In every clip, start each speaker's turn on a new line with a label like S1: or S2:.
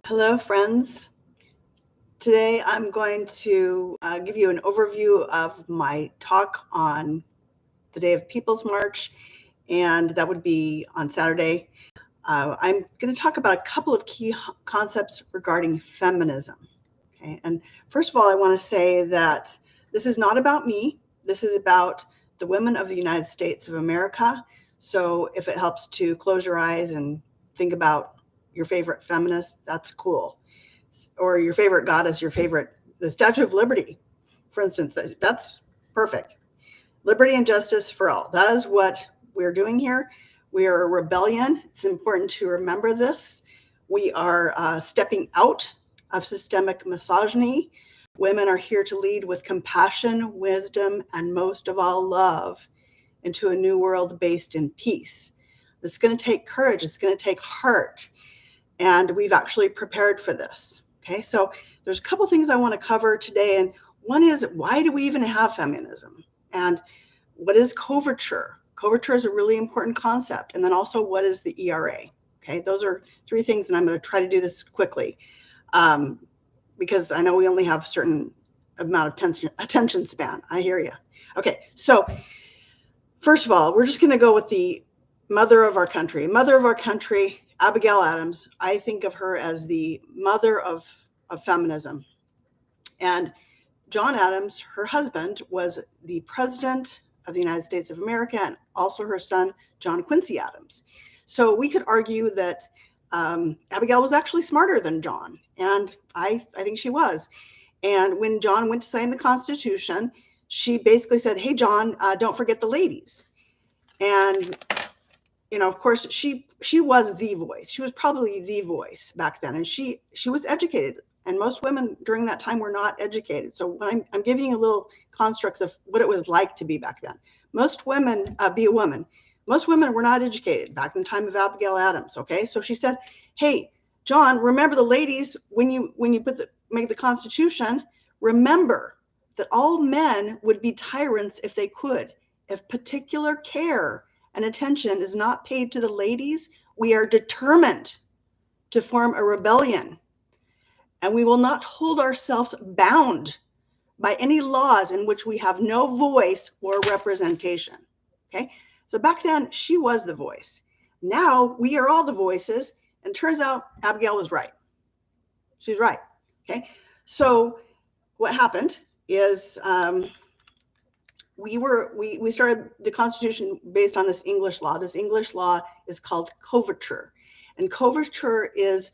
S1: Hello, friends. Today I'm going to give you an overview of my talk on the day of People's March, and that would be on Saturday. I'm going to talk about a couple of key concepts regarding feminism. Okay, and first of all, I want to say that this is not about me. This is about the women of the United States of America. So if it helps to close your eyes and think about your favorite feminist, that's cool. Or your favorite goddess, the Statue of Liberty, for instance, that's perfect. Liberty and justice for all. That is what we're doing here. We are a rebellion. It's important to remember this. We are stepping out of systemic misogyny. Women are here to lead with compassion, wisdom, and most of all, love into a new world based in peace. It's going to take courage. It's going to take heart. And we've actually prepared for this. Okay, so there's a couple things I want to cover today. And one is, why do we even have feminism? And what is coverture? Coverture is a really important concept. And then also, what is the ERA? Okay, those are three things, and I'm going to try to do this quickly because I know we only have a certain amount of attention span. I hear you. Okay, so first of all, we're just going to go with the mother of our country. Mother of our country, Abigail Adams. I think of her as the mother of feminism. And John Adams, her husband, was the president of the United States of America, and also her son, John Quincy Adams. So we could argue that Abigail was actually smarter than John, and I think she was. And when John went to sign the Constitution, she basically said, "Hey, John, don't forget the ladies." And of course, she was the voice. She was probably the voice back then, and she was educated. And most women during that time were not educated. So when I'm giving you little constructs of what it was like to be back then. Most women, be a woman. Most women were not educated back in the time of Abigail Adams. Okay, so she said, "Hey, John, remember the ladies when you make the Constitution. Remember that all men would be tyrants if they could. If particular care and attention is not paid to the ladies, we are determined to form a rebellion, and we will not hold ourselves bound by any laws in which we have no voice or representation." Okay, so back then she was the voice. Now we are all the voices, and turns out Abigail was right. She's right. Okay, so what happened is we started the Constitution based on this English law. This English law is called coverture. And coverture is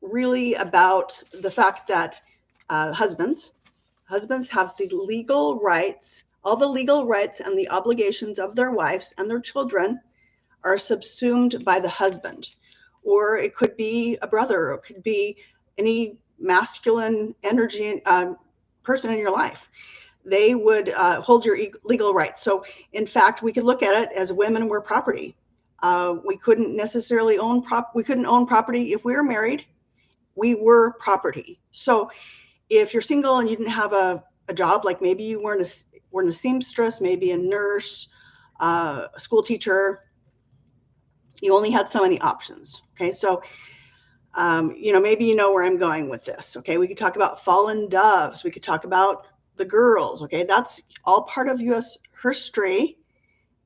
S1: really about the fact that husbands have the legal rights, all the legal rights and the obligations of their wives and their children are subsumed by the husband. Or it could be a brother, or it could be any masculine energy person in your life. They would hold your legal rights. So in fact, we could look at it as women were property. We couldn't necessarily we couldn't own property if we were married. We were property. So if you're single and you didn't have a job, like maybe you weren't a seamstress, maybe a nurse, a school teacher, you only had so many options. Okay, so maybe you know where I'm going with this. Okay, we could talk about fallen doves. We could talk about the girls. Okay, that's all part of U.S. Herstory,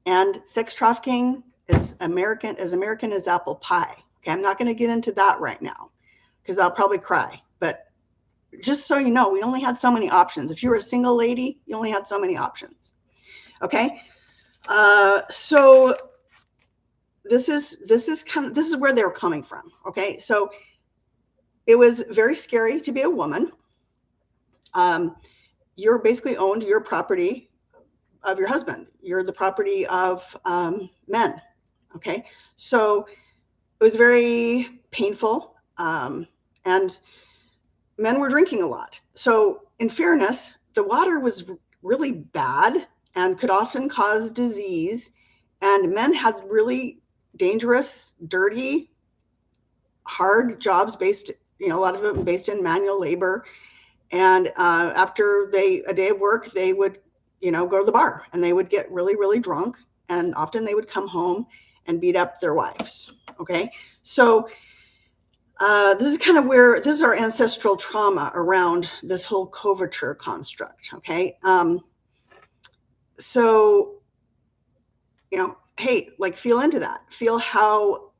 S1: and sex trafficking is American as apple pie. Okay, I'm not going to get into that right now because I'll probably cry. But just so you know, we only had so many options. If you were a single lady, you only had so many options. Okay, so this is where they're coming from. Okay, so it was very scary to be a woman. You're basically owned your property of your husband. You're the property of men. Okay, so it was very painful, and men were drinking a lot. So in fairness, the water was really bad and could often cause disease, and men had really dangerous, dirty, hard jobs based, a lot of them based in manual labor. And after a day of work, they would, go to the bar, and they would get really, really drunk. And often they would come home and beat up their wives. Okay, so This is kind of where this is our ancestral trauma around this whole coverture construct. Okay. So, hey, like feel into that. Feel how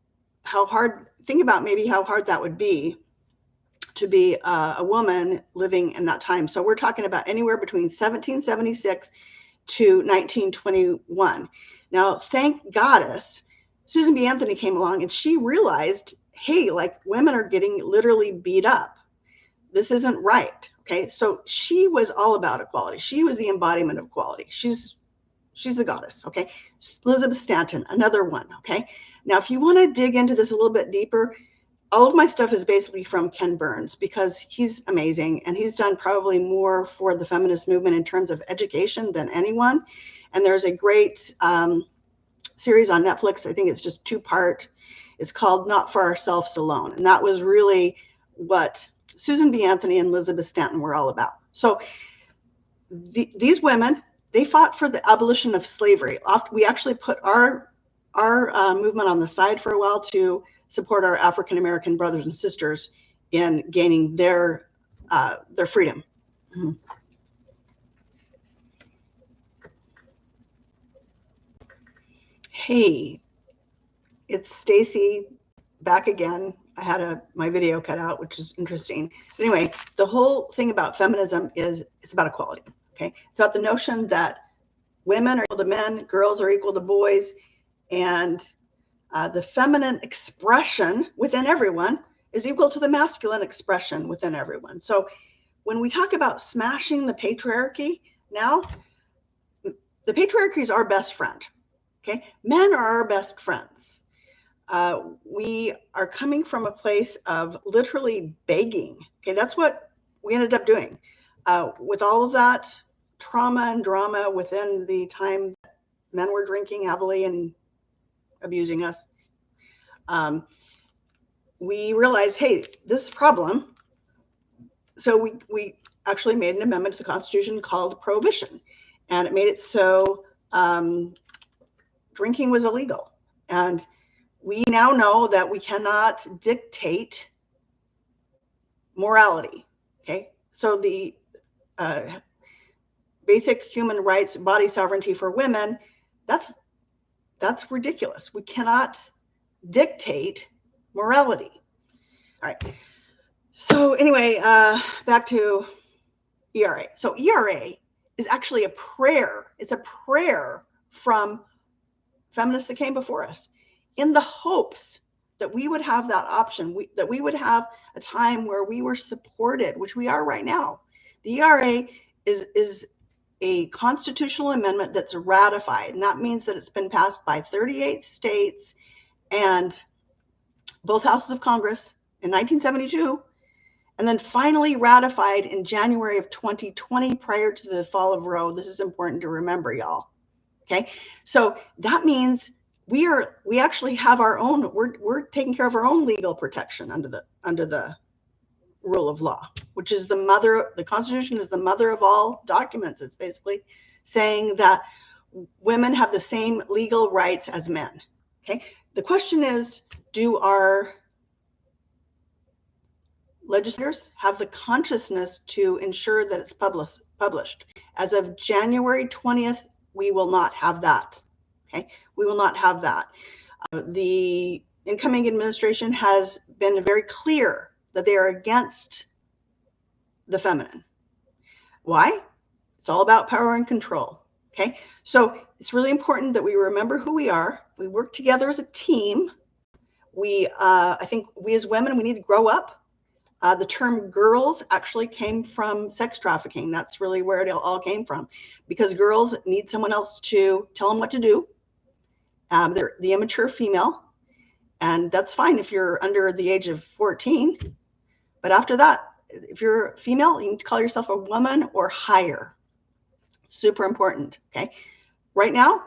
S1: hard, think about maybe how hard that would be to be a woman living in that time. So we're talking about anywhere between 1776 to 1921. Now, thank goddess, Susan B. Anthony came along and she realized, hey, like women are getting literally beat up. This isn't right. Okay. So she was all about equality. She was the embodiment of equality. She's the goddess. Okay. Elizabeth Stanton, another one. Okay. Now, if you want to dig into this a little bit deeper, all of my stuff is basically from Ken Burns because he's amazing and he's done probably more for the feminist movement in terms of education than anyone. And there's a great series on Netflix. I think it's just 2-part. It's called Not for Ourselves Alone. And that was really what Susan B. Anthony and Elizabeth Stanton were all about. So these women, they fought for the abolition of slavery. We actually put our movement on the side for a while to support our African-American brothers and sisters in gaining their freedom. Mm-hmm. Hey, it's Stacy back again. I had my video cut out, which is interesting. But anyway, the whole thing about feminism is it's about equality. Okay, it's about the notion that women are equal to men, girls are equal to boys, and the feminine expression within everyone is equal to the masculine expression within everyone. So when we talk about smashing the patriarchy now, the patriarchy is our best friend. Okay, men are our best friends. We are coming from a place of literally begging. Okay, that's what we ended up doing. With all of that trauma and drama within the time men were drinking heavily and abusing us, we realized, hey, this is a problem. So we actually made an amendment to the Constitution called Prohibition, and it made it so drinking was illegal. And we now know that we cannot dictate morality. Okay, so the basic human rights, body sovereignty for women, that's ridiculous. We cannot dictate morality. All right. So anyway, back to ERA. So ERA is actually a prayer. It's a prayer from feminists that came before us in the hopes that we would have that option, that we would have a time where we were supported, which we are right now. The ERA is a constitutional amendment that's ratified, and that means that it's been passed by 38 states and both houses of Congress in 1972, and then finally ratified in January of 2020 prior to the fall of Roe. This is important to remember, y'all. Okay, so that means we actually have our own, we're taking care of our own legal protection under the rule of law, which is the Constitution is the mother of all documents. It's basically saying that women have the same legal rights as men. Okay, the question is, do our legislators have the consciousness to ensure that it's published? As of January 20th, we will not have that. Okay, we will not have that. The incoming administration has been very clear that they are against the feminine. Why? It's all about power and control. Okay, so it's really important that we remember who we are. We work together as a team. I think we as women, we need to grow up. The term girls actually came from sex trafficking. That's really where it all came from, because girls need someone else to tell them what to do. They're the immature female, and that's fine if you're under the age of 14. But after that, if you're female, you need to call yourself a woman or higher. Super important. Okay. Right now,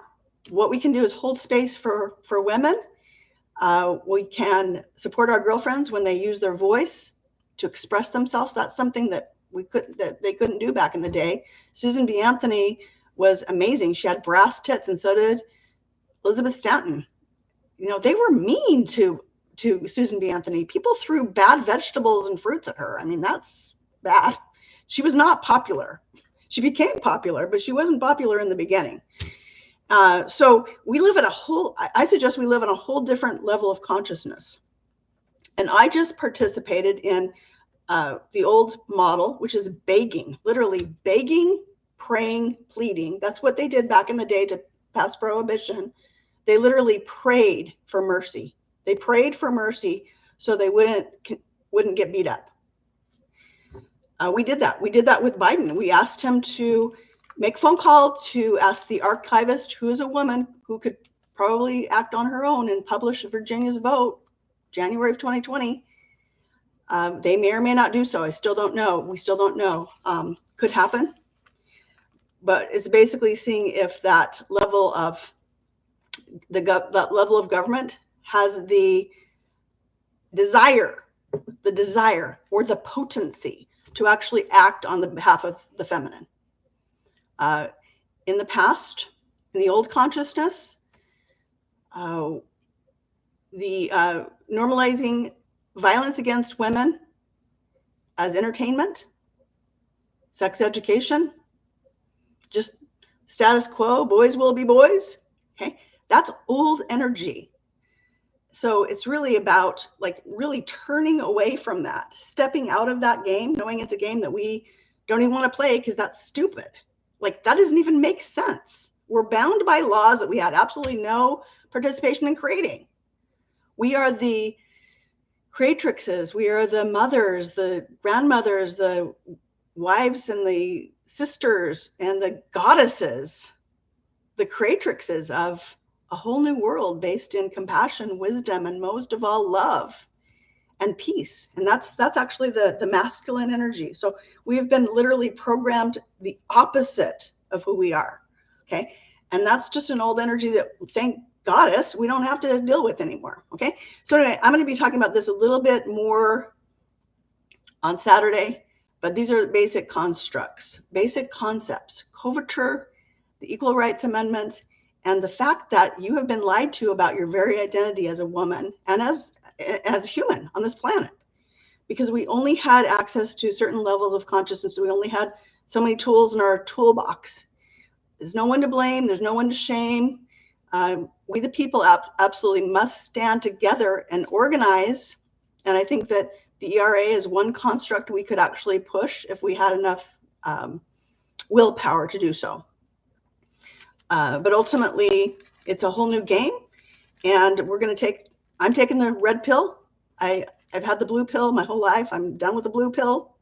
S1: what we can do is hold space for women. We can support our girlfriends when they use their voice to express themselves. That's something that they couldn't do back in the day. Susan B. Anthony was amazing. She had brass tits, and so did Elizabeth Stanton. They were mean to to Susan B. Anthony, people threw bad vegetables and fruits at her. I mean, that's bad. She was not popular. She became popular, but she wasn't popular in the beginning. So we live at I suggest we live on a whole different level of consciousness. And I just participated in the old model, which is begging, literally begging, praying, pleading. That's what they did back in the day to pass prohibition. They literally prayed for mercy. They prayed for mercy so they wouldn't get beat up. We did that. We did that with Biden. We asked him to make a phone call to ask the archivist, who is a woman who could probably act on her own and publish Virginia's vote, January of 2020. They may or may not do so. I still don't know. We still don't know. Could happen. But it's basically seeing if that level of government has the desire or the potency to actually act on the behalf of the feminine. In the past, in the old consciousness, the normalizing violence against women as entertainment, sex education, just status quo, boys will be boys. Okay, that's old energy. So it's really about like really turning away from that, stepping out of that game, knowing it's a game that we don't even want to play because that's stupid. Like that doesn't even make sense. We're bound by laws that we had absolutely no participation in creating. We are the creatrixes. We are the mothers, the grandmothers, the wives and the sisters and the goddesses, the creatrixes of a whole new world based in compassion, wisdom, and most of all, love and peace. And that's actually the masculine energy. So we have been literally programmed the opposite of who we are. Okay. And that's just an old energy that, thank goddess, we don't have to deal with anymore. Okay. So anyway, I'm going to be talking about this a little bit more on Saturday, but these are basic constructs, basic concepts, coverture, the Equal Rights Amendment, and the fact that you have been lied to about your very identity as a woman and as human on this planet, because we only had access to certain levels of consciousness. We only had so many tools in our toolbox. There's no one to blame. There's no one to shame. We, the people, absolutely must stand together and organize. And I think that the ERA is one construct we could actually push if we had enough willpower to do so. But ultimately, it's a whole new game, and I'm taking the red pill. I've had the blue pill my whole life. I'm done with the blue pill.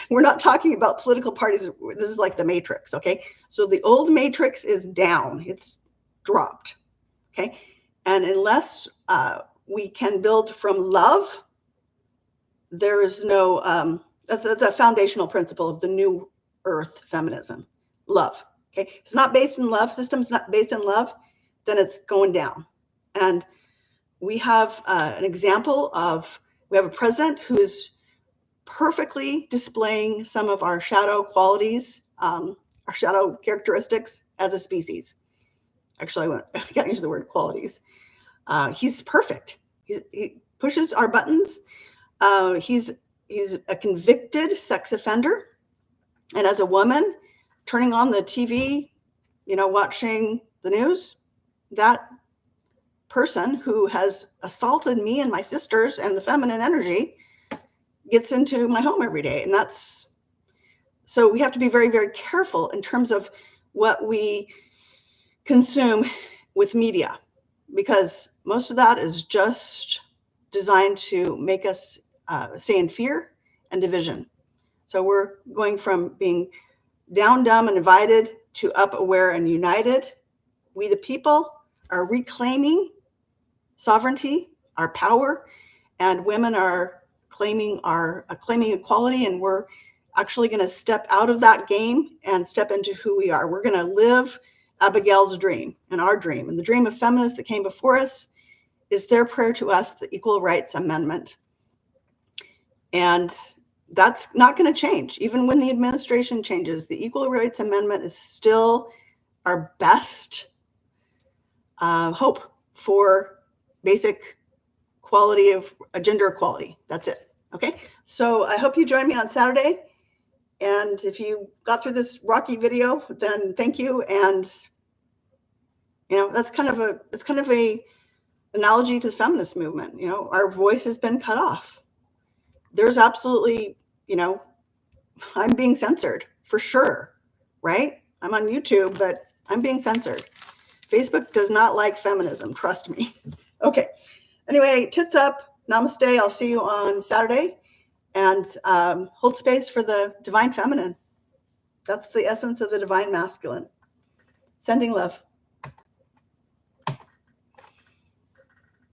S1: We're not talking about political parties. This is like the Matrix, okay? So the old Matrix is down. It's dropped, okay? And unless we can build from love, there is no, that's a foundational principle of the new earth feminism, love. Okay, if it's not based in love, system's not based in love, then it's going down. And we have an example of, we have a president who is perfectly displaying some of our shadow qualities, our shadow characteristics as a species. Actually, I can't use the word qualities. He's perfect. He pushes our buttons. He's a convicted sex offender. And as a woman, turning on the TV, watching the news, that person who has assaulted me and my sisters and the feminine energy gets into my home every day. And so we have to be very, very careful in terms of what we consume with media, because most of that is just designed to make us stay in fear and division. So we're going from being down, dumb, and divided to up, aware, and united. We, the people, are reclaiming sovereignty, our power, and women are claiming equality, and we're actually going to step out of that game and step into who we are. We're going to live Abigail's dream and our dream. And the dream of feminists that came before us is their prayer to us, the Equal Rights Amendment. And that's not going to change. Even when the administration changes, the Equal Rights Amendment is still our best hope for basic gender equality. That's it. Okay. So I hope you join me on Saturday. And if you got through this rocky video, then thank you. And that's kind of a analogy to the feminist movement. Our voice has been cut off. There's absolutely, I'm being censored for sure, right? I'm on YouTube, but I'm being censored. Facebook does not like feminism, trust me. Okay. Anyway, tits up. Namaste. I'll see you on Saturday. And hold space for the divine feminine. That's the essence of the divine masculine. Sending love.